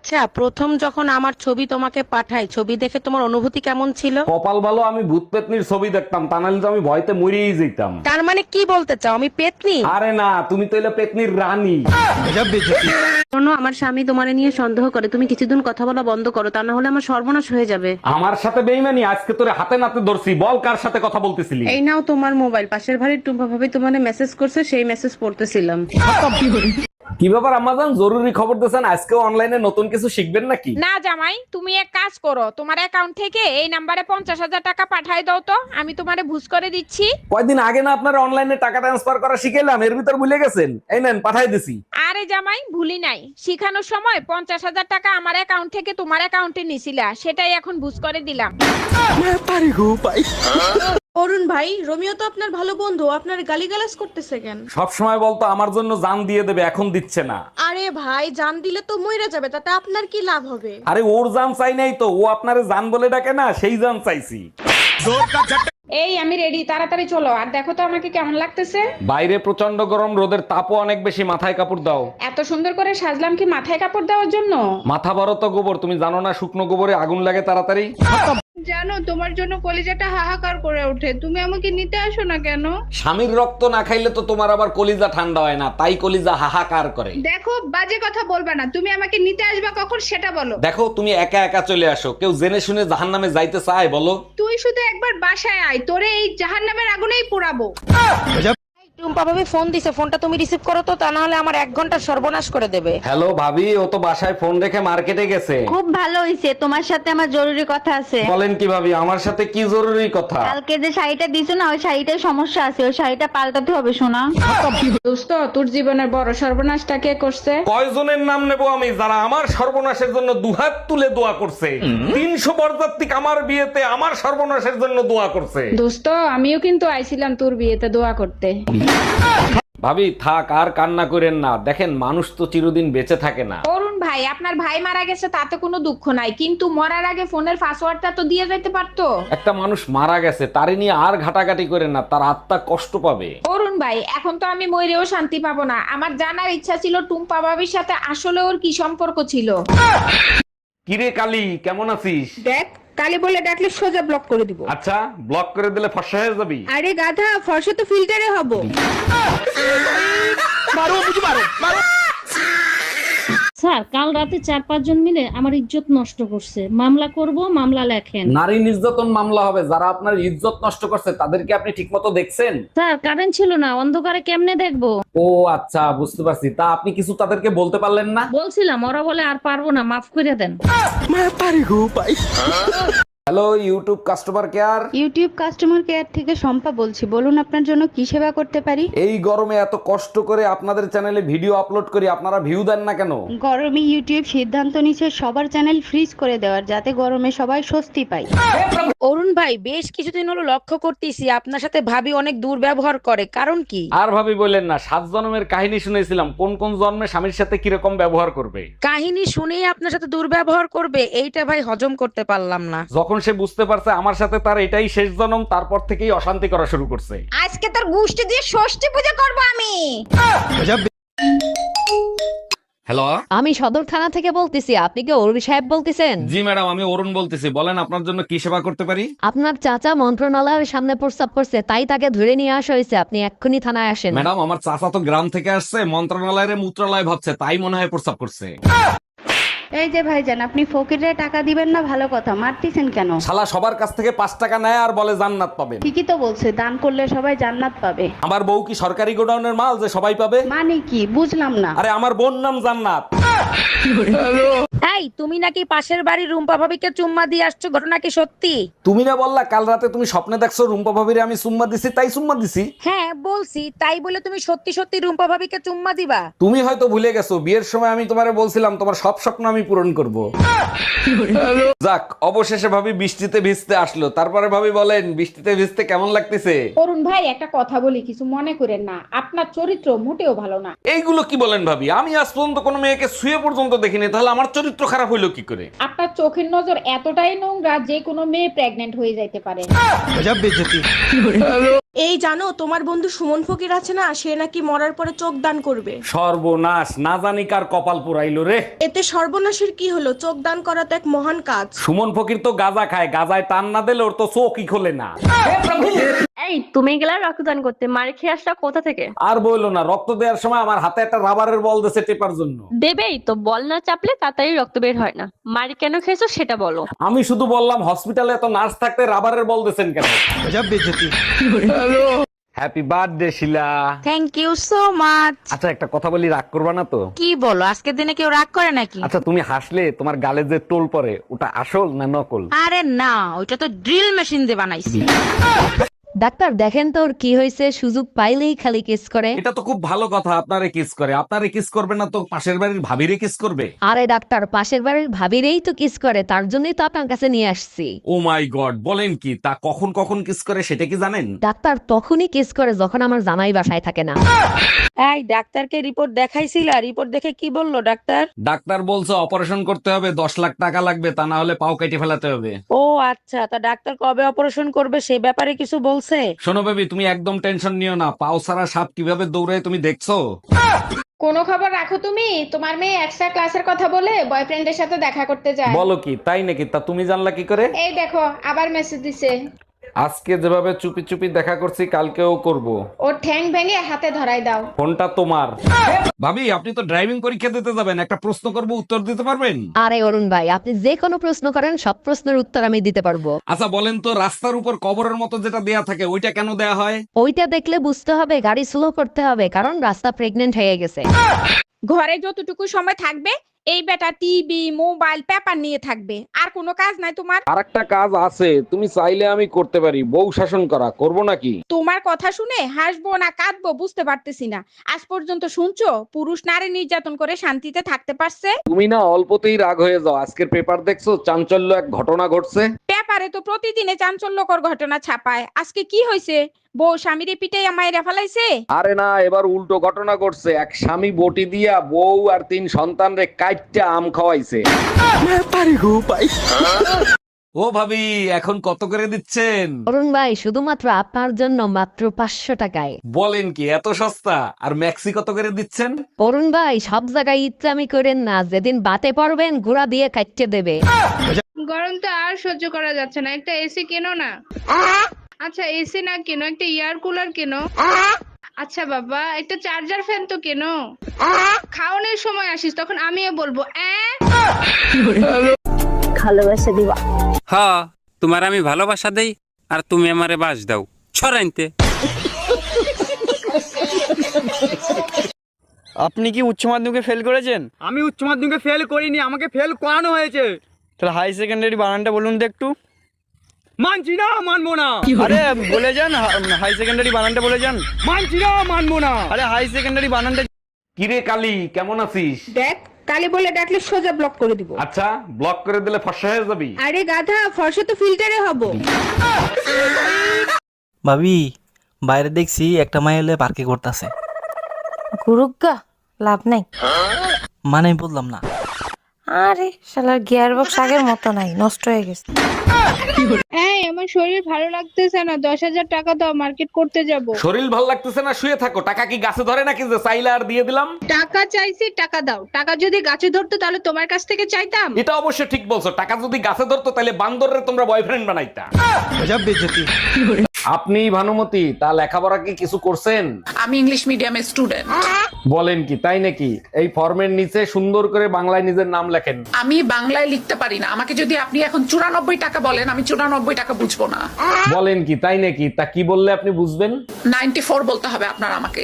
আচ্ছা, প্রথম যখন আমার ছবি তোমাকে পাঠাই, ছবি দেখে তোমার অনুভূতি কেমন ছিল? কপাল ভালো আমি ভূত পেতনির ছবি দেখতাম, তা নাহলে তো আমি ভয়তে মরেই যেতাম। তার মানে কি বলতে চাও, আমি পেতনি? আরে না, তুমি তো এলে পেতনির রানী। শোনো, আমার স্বামী তোমারে নিয়ে সন্দেহ করে, তুমি কিছুদিন কথা বলা বন্ধ করো, তা না হলে আমার সর্বনাশ হয়ে যাবে। আমার সাথে বেইমানি? আজকে তোরে হাতে নাতে ধরছি, বল কার সাথে কথা বলতেছিলি? এই নাও তোমার মোবাইল, পাশের বাড়ির টুম্পা ভাবি তোমারে মেসেজ করছে, সেই মেসেজ পড়তেছিলাম। কি ব্যাপার আম্মাজান, জরুরি খবর দিয়েছেন? আজকেও অনলাইনে নতুন কিছু শিখবেন নাকি? না জামাই, তুমি এক কাজ করো, তোমার অ্যাকাউন্ট থেকে এই নাম্বারে 50,000 টাকা পাঠাই দাও তো, আমি তোমারে বুঝ করে দিচ্ছি। কয়দিন আগে না আপনার অনলাইনে টাকা ট্রান্সফার করা শিখাইলাম, এর ভিতর ভুলে গেছেন? এই নেন, পাঠাই দিছি। আরে জামাই, ভুলি নাই, শিখানোর সময় 50,000 টাকা আমার অ্যাকাউন্ট থেকে তোমার অ্যাকাউন্টে নিছিলা, সেটাই এখন বুঝ করে দিলাম। অরুণ ভাই, রোমিও তো আপনার ভালো বন্ধু, আপনার গালিগালাজ করতেছে কেন? সব সময় বলতো আমার জন্য জান দিয়ে দেবে, এখন দিচ্ছে না। আরে ভাই, জান দিলে তো মইরা যাবে, তাতে আপনার কি লাভ হবে? আরে ওর জান চাই নাই তো, ও আপনারে জান বলে ডাকে না, সেই জান চাইছি। এই আমি রেডি, তাড়াতাড়ি চলো। আর দেখো তো আমাকে কেমন লাগতেছে। বাইরে প্রচন্ড গরম, রোদের তাপও অনেক বেশি, মাথায় কাপড় দাও। এত সুন্দর করে সাজলাম কি মাথায় কাপড় দেওয়ার জন্য? মাথা বড় তো গোবর, তুমি জানো না শুকনো গোবরে আগুন লাগে তাড়াতাড়ি। জানো, তোমার জন্য কলিজাটা হাহাকার করে ওঠে, তুমি আমাকে নিতে আসো না কেন? স্বামীর রক্ত না খাইলে তো তোমার আবার কলিজা ঠান্ডা হয় না, তাই কলিজা হাহাকার করে। দেখো, বাজে কথা বলবা না, তুমি আমাকে নিতে আসবা কখন সেটা বলো। দেখো, তুমি একা একা চলে আসো, কেউ জেনে শুনে জাহান্নামে যাইতে চায় বলো? তুই শুধু একবার বাসায় আয়, তোরে এই জাহান্নামের আগুনেই পোড়াবো। টুম্পা ভাবি ফোন দিছে, ফোনটা তুমি রিসিভ করো তো, তা না হলে আমার 1 ঘন্টা সর্বনাশ করে দেবে। হ্যালো ভাবি, ও তো বাসায় ফোন রেখে মার্কেটে গেছে। খুব ভালো হইছে, তোমার সাথে আমার জরুরি কথা আছে। বলেন কি ভাবি, আমার সাথে কি জরুরি কথা? কালকে যে শাড়িটা দিছো না, ওই শাড়িটার সমস্যা আছে, ওই শাড়িটা পাল্টাতে হবে শোনা। দোস্ত, তোর জীবনের বড় সর্বনাশটা কে করছে? কয়জনের নাম নেবো আমি যারা আমার সর্বনাশের জন্য দুহাত তুলে দোয়া করছে? 300 বরযাত্রী আমার বিয়েতে আমার সর্বনাশের জন্য দোয়া করছে। দোস্ত, আমিও কিন্তু আইছিলাম তোর বিয়েতে দোয়া করতে। ভাবি থাক, আর কান্না করেন না, দেখেন মানুষ তো চিরদিন বেঁচে থাকে না। অরুণ ভাই, আপনার ভাই মারা গেছে তাতে কোনো দুঃখ নাই, কিন্তু মরার আগে ফোনের পাসওয়ার্ডটা তো দিয়ে যাইতে পারতো। একটা মানুষ মারা গেছে, তারে নিয়ে আর ঘাটাঘাটি করেন না, তার আত্মা কষ্ট পাবে। অরুণ ভাই, এখন তো আমি মরেও শান্তি পাবো না, আমার জানার ইচ্ছা ছিল টুম্পা ভাবির সাথে আসলে ওর কি সম্পর্ক ছিল। কিরে কালি, কেমন আছিস? দেখ, কালি বলে ডাকলে সোজা ব্লক করে দিব। আচ্ছা, ব্লক করে দিলে ফর্সা হয়ে যাবি? আরে গাধা, ফর্সা তো ফিল্টারে হব। স্যার, কাল রাতে 4-5 জন মিলে আমার ইজ্জত নষ্ট করছে, মামলা করব, মামলা লেখেন। নারী নির্যাতন মামলা হবে, যারা আপনার ইজ্জত নষ্ট করছে তাদেরকে আপনি ঠিকমতো দেখছেন? স্যার, কারেন্ট ছিল না, অন্ধকারে কেমনে দেখবো? ও আচ্ছা, বুঝতে পারছি। তা আপনি কিছু তাদেরকে বলতে পারলেন না? বলছিলাম, ওরা বলে আর পারবো না, মাফ করে দেন। Hello YouTube customer care. YouTube customer care থেকে শম্পা বলছি, বলুন আপনার জন্য কি সেবা করতে পারি। এই গরমে এত কষ্ট করে আপনাদের চ্যানেলে ভিডিও আপলোড করি, আপনারা ভিউ দেন না কেন? গরমে ইউটিউব সিদ্ধান্ত নিচ্ছে সবার চ্যানেল ফ্রিজ করে দেওয়ার, যাতে গরমে সবাই স্বস্তি পায়। অরুণ ভাই, বেশ কিছুদিন হলো লক্ষ্য করতেছি আপনার সাথে ভাবি অনেক দুর্ব্যবহার করে, কারণ কি? আর ভাবি বললেন না, 7 জন্মের কাহিনী শুনেছিলাম, কোন কোন জন্মে স্বামীর সাথে কিরকম ব্যবহার করবে। কাহিনী শুনেই আপনার সাথে দুর্ব্যবহার করবে, এইটা ভাই হজম করতে পারলাম না। যখন সে বুঝতে পারছে আমার সাথে তার এটাই শেষ জন্ম, তারপর থেকেই অশান্তি করা শুরু করছে। আজকে তোর গুষ্টি দিয়ে ষষ্ঠী পূজা করবো আমি। হ্যালো, আমি সদর থানা থেকে বলতেছি, আপনি কি অরুণ সাহেব বলতেছেন? জি ম্যাডাম, আমি অরুণ বলতেছি, বলেন আপনার জন্য কি সেবা করতে পারি? আপনার চাচা মন্ত্রণালয়ের সামনে প্রস্তাব করছে, তাই তাকে ধরে নিয়ে আসা হয়েছে, আপনি এক্ষুনি থানায় আসেন। ম্যাডাম, আমার চাচা তো গ্রাম থেকে আসছে, মন্ত্রণালয়ের মূত্রালয় ভাবছে, তাই মনে হয় প্রস্তাব করছে। এই যে ভাইজান, আপনি ফকিরে টাকা দিবেন না, ভালো কথা, মারতেছেন কেন? শালা সবার কাছ থেকে 5 টাকা নেয় আর বলে জান্নাত পাবেন। ঠিকই তো বলছে, দান করলে সবাই জান্নাত পাবে। আমার বউ কি সরকারি গোডাউনের মাল যে সবাই পাবে? মানে কি বুঝলাম না। আরে আমার বোন নাম জান্নাত। এই, তুমি নাকি পাশের বাড়ির রুম্পা ভাবিকে চুম্মা দিয়ে আসছো, ঘটনা কি সত্যি? তুমি না বললা কাল রাতে তুমি স্বপ্নে দেখছো রুম্পা ভাবিরে আমি চুম্মা দিছি, তাই চুম্মা দিছি। হ্যাঁ বলছি, তাই বলে তুমি সত্যি সত্যি রুম্পা ভাবিকে চুম্মা দিবা? তুমি হয়তো ভুলে গেছো, বিয়ের সময় আমি তোমারে বলছিলাম তোমার সব স্বপ্ন আমি পূরণ করব। যাক, অবশেষে ভাবি বৃষ্টিতে ভিজতে আসলো। তারপরে ভাবি বলেন, বৃষ্টিতে ভিজতে কেমন লাগতেছে? অরুণ ভাই, একটা কথা বলি, কিছু মনে করেন না, আপনার চরিত্র মোটেও ভালো না। এইগুলো কি বলেন ভাবি? আমি আজ পর্যন্ত কোনো মেয়েকে শুয়ে পর্যন্ত দেখিনি, তাহলে আমার চরিত্র খারাপ হইলো কি করে? আপনার চোখের নজর এতটাই নোংরা যে কোনো মেয়ে প্রেগনেন্ট হয়ে যাইতে পারে। এই জানো তোমার বন্ধু সুমন ফকির আছে না, সে নাকি মরার পরে চোখ দান করবে। সর্বনাশ, না জানি কার কপাল পুরাইলো রে। এতে সর্বনাশের কি হলো? চোখ দান করা তো এক মহান কাজ। সুমন ফকির তো গাঁজা খায়, গাঁজায় টান না দিলে ওর তো চোখই খোলে না। এই তুমি গেলা রক্তদান করতে, মার খেয়ে আসলা কোথা থেকে? আর বললো না, রক্ত দেওয়ার সময় আমার হাতে একটা রাবারের বল দিয়েছে টেপার জন্য। দেবেই তো, বল না চাপলে তাড়াতাড়ি রক্ত বের হয় না। মার কেন খেয়েছো সেটা বলো। আমি শুধু বললাম হসপিটালে এত নার্স থাকতে রাবারের বল দিয়েছেন কেন? Happy birthday Sheela. Thank you so much. আচ্ছা একটা কথা বলি, রাগ করবা না তো? কি বলো, আজকের দিনে কেউ রাগ করে নাকি? আচ্ছা তুমি হাসলে তোমার গালে যে টোল পরে ওটা আসল না নকল? আরে না, ওইটা তো ড্রিল মেশিন দিয়ে বানাইছি। ডাক্তার দেখেন তো ওর কি হয়েছে, সুযোগ পাইলেই খালি কিস করে। এটা তো খুব ভালো কথা, আপনারে কিস করে। আপনারে কিস করবে না তো পাশের বাড়ির ভাবিরে কিস করবে? আরে ডাক্তার, পাশের বাড়ির ভাবিরেই তো কিস করে, তার জন্যই তো আপনার কাছে নিয়ে আসছি। ও মাই গড, বলেন কি? তা কখন কখন কিস করে সেটা কি জানেন? ডাক্তার তখনই কিস করে যখন আমার জামাই বাসায় থাকে না। এই ডাক্তারকে রিপোর্ট দেখাইছিলা? রিপোর্ট দেখে কি বললো ডাক্তার? ডাক্তার বলছে অপারেশন করতে হবে, 10 লাখ টাকা লাগবে, তা না হলে পাও কেটে ফেলাতে হবে। ও আচ্ছা, তা ডাক্তার কবে অপারেশন করবে সে ব্যাপারে কিছু বলছে? শোনো বেবি, তুমি একদম টেনশন নিও না। পাও সারা সাপ কিভাবে দৌড়ায় তুমি দেখছো? কোনো খবর রাখো তুমি? তোমার মেয়ে এক্সট্রা ক্লাসের কথা বলে বয়ফ্রেন্ডের সাথে দেখা করতে যায়। বলো কি, তাই নাকি? তা তুমি জানলা কি করে? এই দেখো আবার মেসেজ দিছে। আজকে যেভাবে চুপি চুপি দেখা করছি কালকেও করব। ওর ঠ্যাং ভেঙে হাতে ধরাই দাও। ফোনটা তোমার। ভাবি আপনি তো ড্রাইভিং পরীক্ষা দিতে যাবেন, একটা প্রশ্ন করব, উত্তর দিতে পারবেন? আরে অরুণ ভাই, আপনি যে কোনো প্রশ্ন করেন, সব প্রশ্নের উত্তর আমি দিতে পারবো। আচ্ছা বলেন তো, রাস্তার উপর কবরের মতো যেটা দেয়া থাকে ওইটা কেন দেয়া হয়? ওইটা দেখলে বুঝতে হবে গাড়ি স্লো করতে হবে, কারণ রাস্তা প্রেগনেন্ট হয়ে গেছে। ঘরে যতটুকু সময় থাকবে এই বেটা টিভি মোবাইল পেপার নিয়ে থাকবে, আর কোনো কাজ নাই তোমার? আরেকটা কাজ আছে, তুমি চাইলে আমি করতে পারি, বউ শাসন করা। করব নাকি? তোমার কথা শুনে হাসবো না কাঁদবো বুঝতে পারতেছি না। আজ পর্যন্ত শুনছো পুরুষ নারী নির্যাতন করে শান্তিতে থাকতে পারছে? তুমি না অল্পতেই রাগ হয়ে যাও। আজকের পেপার দেখছো? চাঞ্চল্য এক ঘটনা ঘটছে। পেপারে তো প্রতিদিনে চাঞ্চল্যকর ঘটনা ছাপায়, আজকে কি হয়েছে? বউ স্বামীরে পিটাই আমায় ফেলাইছে? আরে না, এবার উল্টো ঘটনা ঘটছে। এক স্বামী বটি দিয়া বউ আর 3 সন্তানরে কাইটটা আম খাওয়াইছে। ও ভাবি, এখন কত করে দিচ্ছেন? অরুণ ভাই, শুধুমাত্র আপনার জন্য মাত্র 500 টাকায়। বলেন কি, এত সস্তা? আর ম্যাক্সি কত করে দিচ্ছেন? অরুণ ভাই, সব জায়গায় ইচ্ছামি করেন না, যেদিন বাতে পড়বেন ঘোড়া দিয়ে কাটতে দেবে। গরম তো আর সহ্য করা যাচ্ছে না, একটা এসি কেনো না। আচ্ছা এসি না কেনো, একটা এয়ার কুলার কেনো। আচ্ছা বাবা, একটা চার্জার ফ্যান তো কেনো। খাওয়ানোর সময় আসিস তখন আমিও বলবো ভালোবাসা দিবা। হ্যাঁ, তোমার আমি ভালোবাসা দেই আর তুমি আমারে বাস দাও। ছড়াইতে আপনি কি উচ্চ মাধ্যমিকে ফেল করেছেন? আমি উচ্চ মাধ্যমিকে ফেল করিনি, আমাকে ফেল করানো হয়েছে। তাহলে হাই সেকেন্ডারি বানানটা বলুন তো একটু। মানছি না, মানবো না। আরে বলে যান, হাই সেকেন্ডারি বানানটা বলে যান। মানছি না, মানবো না। আরে হাই সেকেন্ডারি বানানটা। কিরে কালি, কেমন আছিস? দেখ, কালি বলে ডাকলে সোজা ব্লক করে দিব। আচ্ছা, ব্লক করে দিলে ফর্সা হয়ে যাবি? আরে গাধা, ফর্সা তো ফিল্টারে হব। ভাবি, বাইরে দেখছি একটা মাই হলে পার্কে করতেছে। গুরুগা লাভ নাই। মানে আমি বললাম না। আরে শালার গিয়ার বক্স আগের মতো নাই, নষ্ট হয়ে গেছে। এই আমার শরীর ভালো লাগতেছে না, 10,000 টাকা দাও, মার্কেট করতে যাব। শরীর ভাল লাগতেছে না, শুয়ে থাকো। টাকা কি গাছে ধরে নাকি যে চাইলে আর দিয়ে দিলাম? টাকা চাইছি, টাকা দাও। টাকা যদি গাছে ধরতো তাহলে তোমার কাছ থেকে চাইতাম। এটা অবশ্য ঠিক বলছো, টাকা যদি গাছে ধরতো তাহলে বান্দরের তোমরা বয়ফ্রেন্ড বানাইতা। আপনি ভানুমতি, তা লেখাপড়া কি কিছু করছেন? আমি ইংলিশ মিডিয়ামের স্টুডেন্ট। বলেন কি, তাই নাকি? এই ফর্মের নিচে সুন্দর করে বাংলায় নিজের নাম লেখেন। আমি বাংলায় লিখতে পারি না, আমাকে যদি আপনি এখন 94 টাকা বলেন আমি 94 টাকা বুঝবো না। বলেন কি, তাই নাকি? তা কি বললে আপনি বুঝবেন? 94 বলতে হবে আপনার আমাকে।